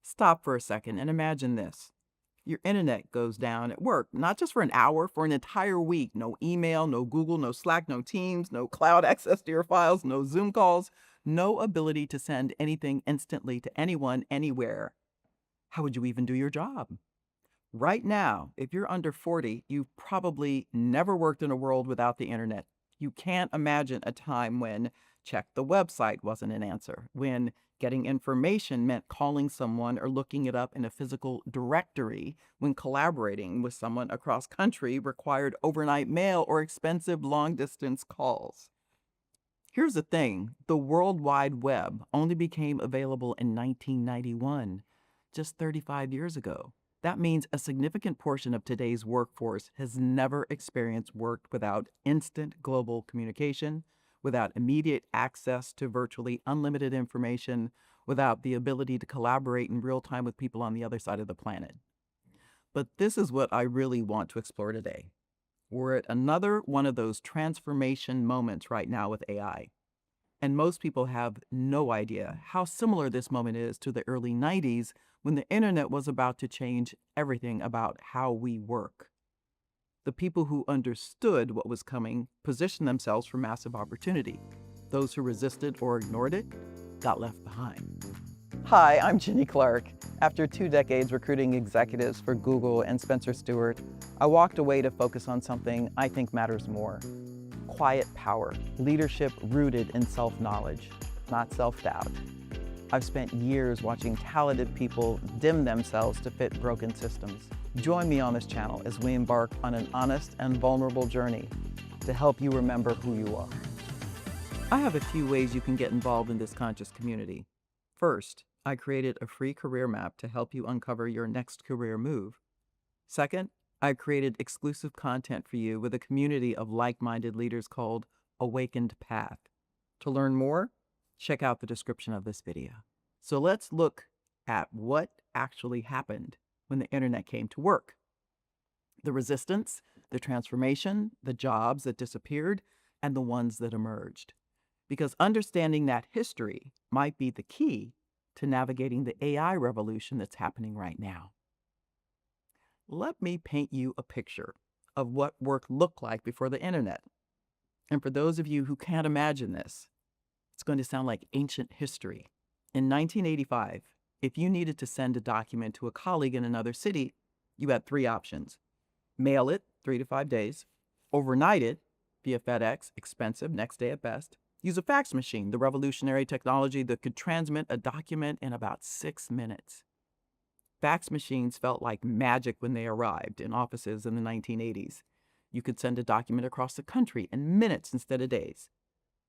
Stop for a second and imagine this. Your internet goes down at work, not just for an hour, for an entire week. No email, no Google, no Slack, no Teams, no cloud access to your files, no Zoom calls, no ability to send anything instantly to anyone, anywhere. How would you even do your job? Right now, if you're under 40, you've probably never worked in a world without the internet. You can't imagine a time when check the website wasn't an answer, when getting information meant calling someone or looking it up in a physical directory, when collaborating with someone across country required overnight mail or expensive long distance calls. Here's the thing, the World Wide Web only became available in 1991, just 35 years ago. That means a significant portion of today's workforce has never experienced work without instant global communication, without immediate access to virtually unlimited information, without the ability to collaborate in real time with people on the other side of the planet. But this is what I really want to explore today. We're at another one of those transformation moments right now with AI. And most people have no idea how similar this moment is to the early 90s when the internet was about to change everything about how we work. The people who understood what was coming positioned themselves for massive opportunity. Those who resisted or ignored it got left behind. Hi, I'm Ginny Clark. After 2 decades recruiting executives for Google and Spencer Stuart, I walked away to focus on something I think matters more. Quiet power, leadership rooted in self-knowledge, not self-doubt. I've spent years watching talented people dim themselves to fit broken systems. Join me on this channel as we embark on an honest and vulnerable journey to help you remember who you are. I have a few ways you can get involved in this conscious community. First, I created a free career map to help you uncover your next career move. Second, I created exclusive content for you with a community of like-minded leaders called Awakened Path. To learn more, check out the description of this video. So let's look at what actually happened when the internet came to work. The resistance, the transformation, the jobs that disappeared, and the ones that emerged. Because understanding that history might be the key to navigating the AI revolution that's happening right now. Let me paint you a picture of what work looked like before the internet. And for those of you who can't imagine this, it's going to sound like ancient history. In 1985, if you needed to send a document to a colleague in another city, you had 3 options. Mail it, 3 to 5 days. Overnight it, via FedEx, expensive, next day at best. Use a fax machine, the revolutionary technology that could transmit a document in about 6 minutes. Fax machines felt like magic when they arrived in offices in the 1980s. You could send a document across the country in minutes instead of days.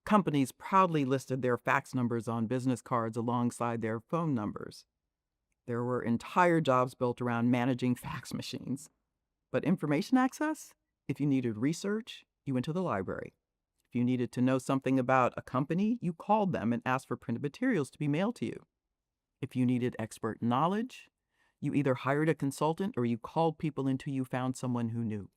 Companies proudly listed their fax numbers on business cards alongside their phone numbers. There were entire jobs built around managing fax machines. But information access? If you needed research, you went to the library. If you needed to know something about a company, you called them and asked for printed materials to be mailed to you. If you needed expert knowledge, you either hired a consultant or you called people until you found someone who knew.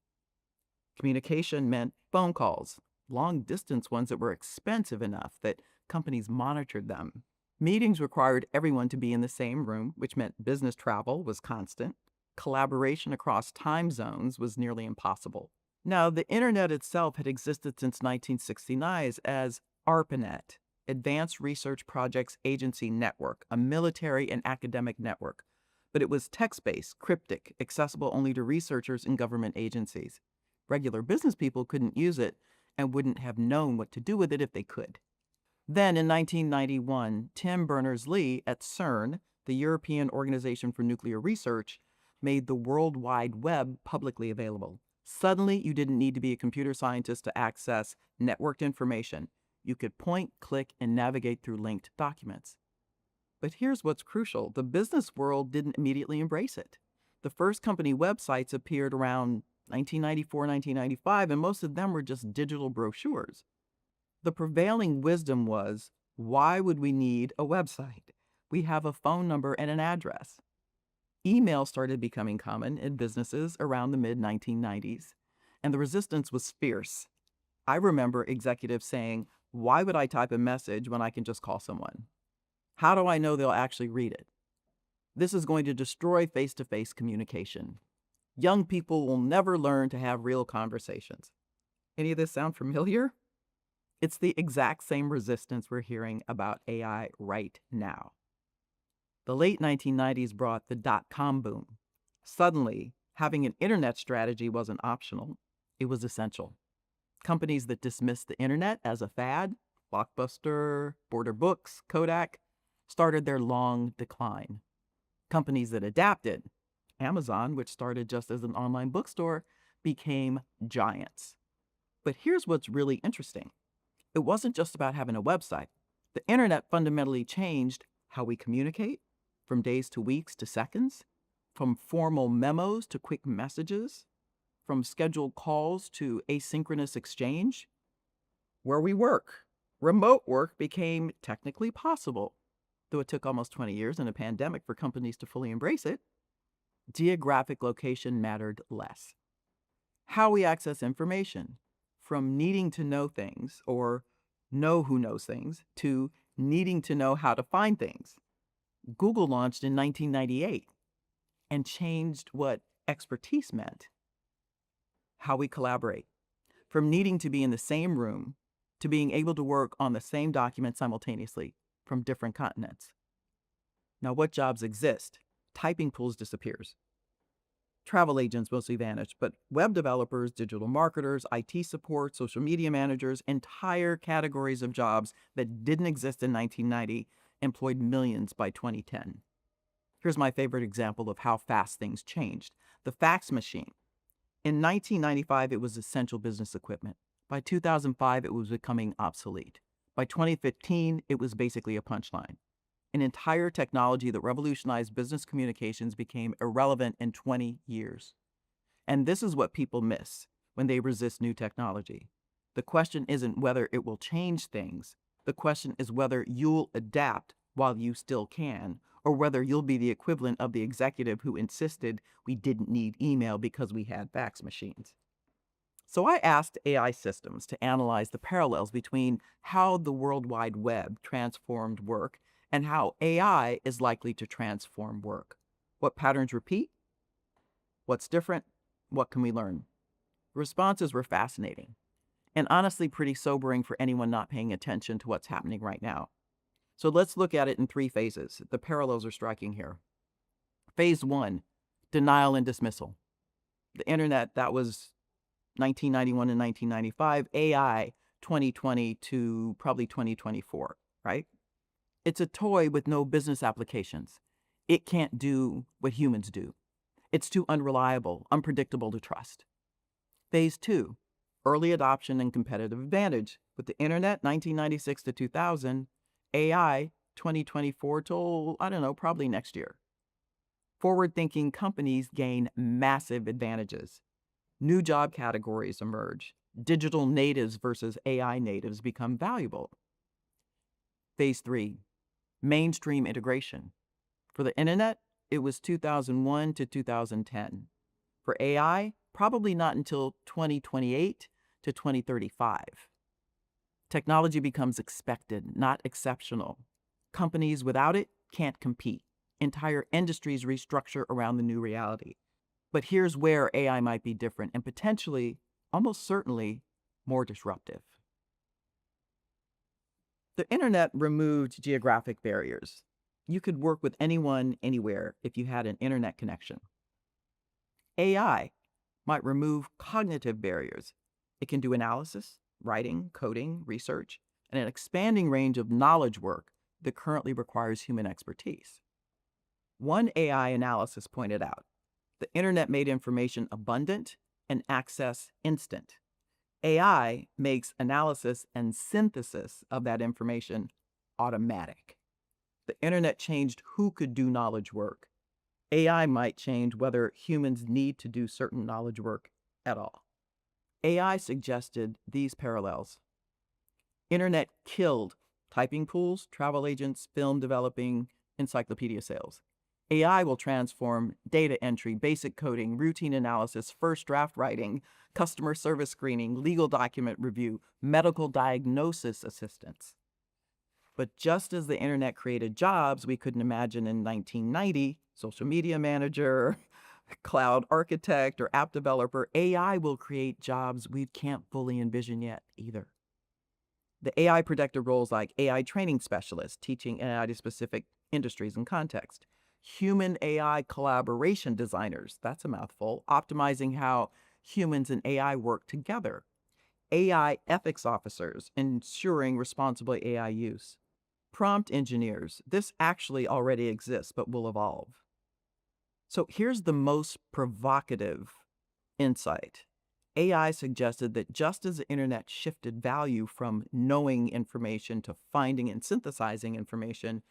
Communication meant phone calls, long-distance ones that were expensive enough that companies monitored them. Meetings required everyone to be in the same room, which meant business travel was constant. Collaboration across time zones was nearly impossible. Now, the internet itself had existed since 1969 as ARPANET, Advanced Research Projects Agency Network, a military and academic network. But it was text-based, cryptic, accessible only to researchers and government agencies. Regular business people couldn't use it and wouldn't have known what to do with it if they could. Then in 1991, Tim Berners-Lee at CERN, the European Organization for Nuclear Research, made the World Wide Web publicly available. Suddenly, you didn't need to be a computer scientist to access networked information. You could point, click, and navigate through linked documents. But here's what's crucial. The business world didn't immediately embrace it. The first company websites appeared around 1994, 1995, and most of them were just digital brochures. The prevailing wisdom was, why would we need a website? We have a phone number and an address. Email started becoming common in businesses around the mid-1990s, and the resistance was fierce. I remember executives saying, why would I type a message when I can just call someone? How do I know they'll actually read it? This is going to destroy face-to-face communication. Young people will never learn to have real conversations. Any of this sound familiar? It's the exact same resistance we're hearing about AI right now. The late 1990s brought the dot-com boom. Suddenly, having an internet strategy wasn't optional, it was essential. Companies that dismissed the internet as a fad, Blockbuster, Border Books, Kodak, started their long decline. Companies that adapted, Amazon, which started just as an online bookstore, became giants. But here's what's really interesting. It wasn't just about having a website. The internet fundamentally changed how we communicate, from days to weeks to seconds, from formal memos to quick messages, from scheduled calls to asynchronous exchange. Where we work, remote work became technically possible, though it took almost 20 years and a pandemic for companies to fully embrace it. Geographic location mattered less. How we access information, from needing to know things or know who knows things to needing to know how to find things. Google launched in 1998 and changed what expertise meant. How we collaborate, from needing to be in the same room to being able to work on the same document simultaneously from different continents. Now, what jobs exist? Typing pools disappears. Travel agents mostly vanished, but web developers, digital marketers, IT support, social media managers, entire categories of jobs that didn't exist in 1990 employed millions by 2010. Here's my favorite example of how fast things changed. The fax machine. In 1995, it was essential business equipment. By 2005, it was becoming obsolete. By 2015, it was basically a punchline. An entire technology that revolutionized business communications became irrelevant in 20 years. And this is what people miss when they resist new technology. The question isn't whether it will change things. The question is whether you'll adapt while you still can, or whether you'll be the equivalent of the executive who insisted we didn't need email because we had fax machines. So I asked AI systems to analyze the parallels between how the World Wide Web transformed work and how AI is likely to transform work. What patterns repeat? What's different? What can we learn? The responses were fascinating and honestly pretty sobering for anyone not paying attention to what's happening right now. So let's look at it in 3 phases. The parallels are striking here. Phase 1, denial and dismissal. The internet, that was 1991 and 1995, AI 2020 to probably 2024, right? It's a toy with no business applications. It can't do what humans do. It's too unreliable, unpredictable to trust. Phase 2, early adoption and competitive advantage. With the internet, 1996 to 2000, AI 2024 till, probably next year. Forward-thinking companies gain massive advantages. New job categories emerge. Digital natives versus AI natives become valuable. Phase 3, mainstream integration. For the internet, it was 2001 to 2010. For AI, probably not until 2028 to 2035. Technology becomes expected, not exceptional. Companies without it can't compete. Entire industries restructure around the new reality. But here's where AI might be different and potentially, almost certainly, more disruptive. The internet removed geographic barriers. You could work with anyone, anywhere, if you had an internet connection. AI might remove cognitive barriers. It can do analysis, writing, coding, research, and an expanding range of knowledge work that currently requires human expertise. One AI analysis pointed out, the internet made information abundant and access instant. AI makes analysis and synthesis of that information automatic. The internet changed who could do knowledge work. AI might change whether humans need to do certain knowledge work at all. AI suggested these parallels. Internet killed typing pools, travel agents, film developing, encyclopedia sales. AI will transform data entry, basic coding, routine analysis, first draft writing, customer service screening, legal document review, medical diagnosis assistance. But just as the internet created jobs we couldn't imagine in 1990, social media manager, cloud architect, or app developer, AI will create jobs we can't fully envision yet either. The AI protected roles like AI training specialists, teaching AI to specific industries and context. Human AI collaboration designers, that's a mouthful, optimizing how humans and AI work together. AI ethics officers, ensuring responsible AI use. Prompt engineers, this actually already exists but will evolve. So here's the most provocative insight. AI suggested that just as the internet shifted value from knowing information to finding and synthesizing information,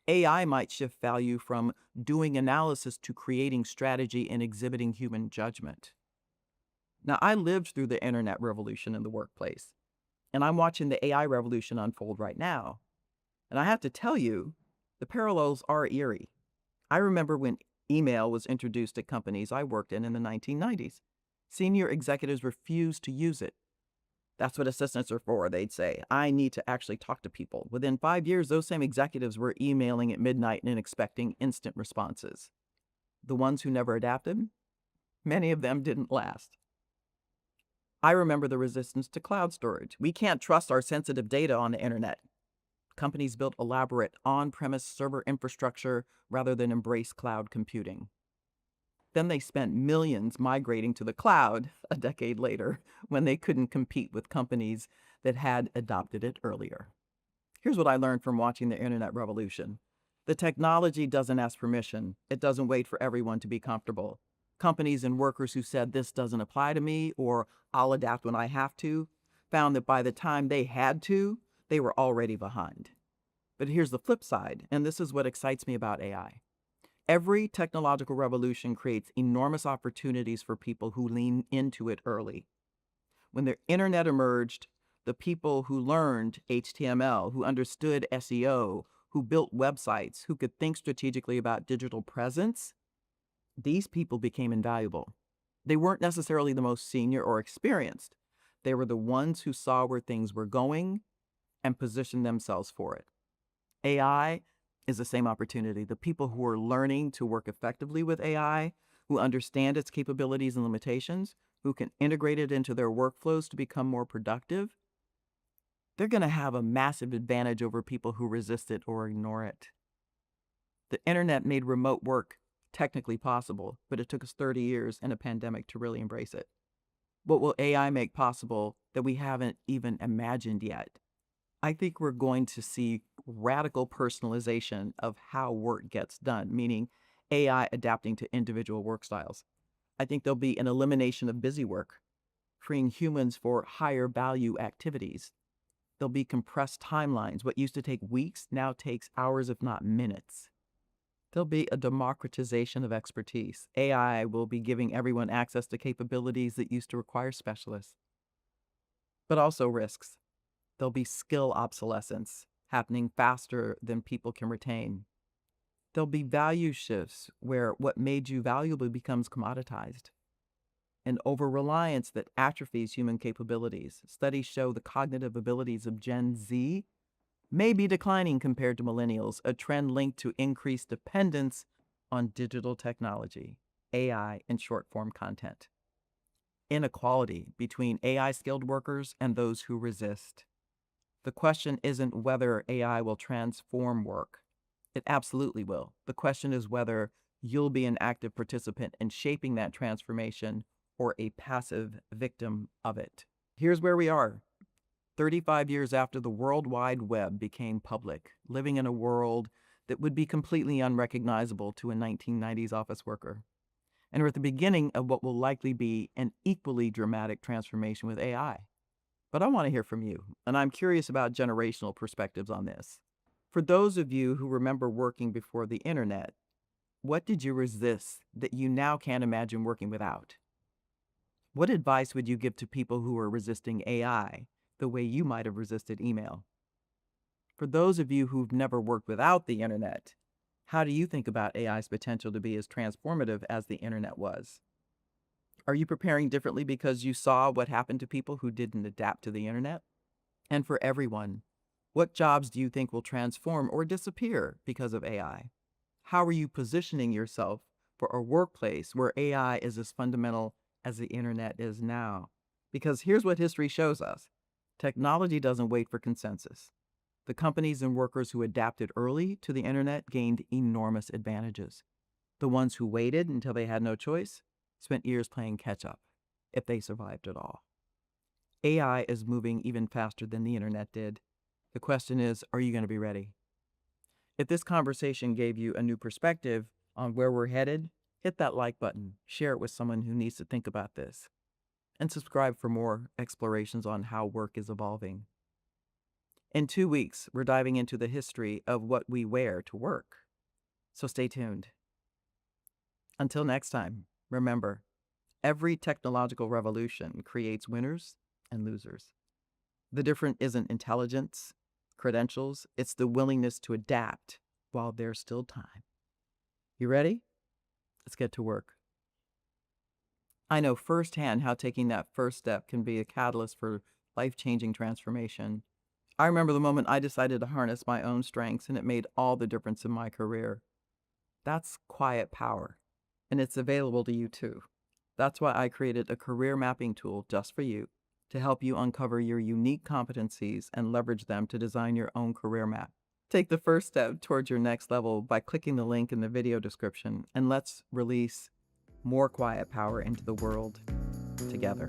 AI might shift value from doing analysis to creating strategy and exhibiting human judgment. Now, I lived through the internet revolution in the workplace, and I'm watching the AI revolution unfold right now. And I have to tell you, the parallels are eerie. I remember when email was introduced at companies I worked in the 1990s. Senior executives refused to use it. That's what assistants are for, they'd say. I need to actually talk to people. Within 5 years, those same executives were emailing at midnight and expecting instant responses. The ones who never adapted, many of them didn't last. I remember the resistance to cloud storage. We can't trust our sensitive data on the internet. Companies built elaborate on-premise server infrastructure rather than embrace cloud computing. Then they spent millions migrating to the cloud a decade later when they couldn't compete with companies that had adopted it earlier. Here's what I learned from watching the internet revolution. The technology doesn't ask permission. It doesn't wait for everyone to be comfortable. Companies and workers who said this doesn't apply to me or I'll adapt when I have to found that by the time they had to, they were already behind. But here's the flip side, and this is what excites me about AI. Every technological revolution creates enormous opportunities for people who lean into it early. When the internet emerged, the people who learned HTML, who understood SEO, who built websites, who could think strategically about digital presence, these people became invaluable. They weren't necessarily the most senior or experienced. They were the ones who saw where things were going and positioned themselves for it. AI is the same opportunity. The people who are learning to work effectively with AI, who understand its capabilities and limitations, who can integrate it into their workflows to become more productive, they're going to have a massive advantage over people who resist it or ignore it. The internet made remote work technically possible, but it took us 30 years and a pandemic to really embrace it. What will AI make possible that we haven't even imagined yet? I think we're going to see radical personalization of how work gets done, meaning AI adapting to individual work styles. I think there'll be an elimination of busy work, freeing humans for higher value activities. There'll be compressed timelines. What used to take weeks now takes hours, if not minutes. There'll be a democratization of expertise. AI will be giving everyone access to capabilities that used to require specialists, but also risks. There'll be skill obsolescence happening faster than people can retain. There'll be value shifts where what made you valuable becomes commoditized. And over-reliance that atrophies human capabilities. Studies show the cognitive abilities of Gen Z may be declining compared to millennials, a trend linked to increased dependence on digital technology, AI, and short-form content. Inequality between AI-skilled workers and those who resist. The question isn't whether AI will transform work. It absolutely will. The question is whether you'll be an active participant in shaping that transformation or a passive victim of it. Here's where we are. 35 years after the World Wide Web became public, living in a world that would be completely unrecognizable to a 1990s office worker. And we're at the beginning of what will likely be an equally dramatic transformation with AI. But I want to hear from you, and I'm curious about generational perspectives on this. For those of you who remember working before the internet, what did you resist that you now can't imagine working without? What advice would you give to people who are resisting AI the way you might have resisted email? For those of you who've never worked without the internet, how do you think about AI's potential to be as transformative as the internet was? Are you preparing differently because you saw what happened to people who didn't adapt to the internet? And for everyone, what jobs do you think will transform or disappear because of AI? How are you positioning yourself for a workplace where AI is as fundamental as the internet is now? Because here's what history shows us: technology doesn't wait for consensus. The companies and workers who adapted early to the internet gained enormous advantages. The ones who waited until they had no choice spent years playing catch up, if they survived at all. AI is moving even faster than the internet did. The question is, are you going to be ready? If this conversation gave you a new perspective on where we're headed, hit that like button, share it with someone who needs to think about this, and subscribe for more explorations on how work is evolving. In 2 weeks, we're diving into the history of what we wear to work. So stay tuned. Until next time, remember, every technological revolution creates winners and losers. The difference isn't intelligence, credentials, it's the willingness to adapt while there's still time. You ready? Let's get to work. I know firsthand how taking that first step can be a catalyst for life-changing transformation. I remember the moment I decided to harness my own strengths, and it made all the difference in my career. That's quiet power, and it's available to you too. That's why I created a career mapping tool just for you to help you uncover your unique competencies and leverage them to design your own career map. Take the first step towards your next level by clicking the link in the video description, and let's release more quiet power into the world together.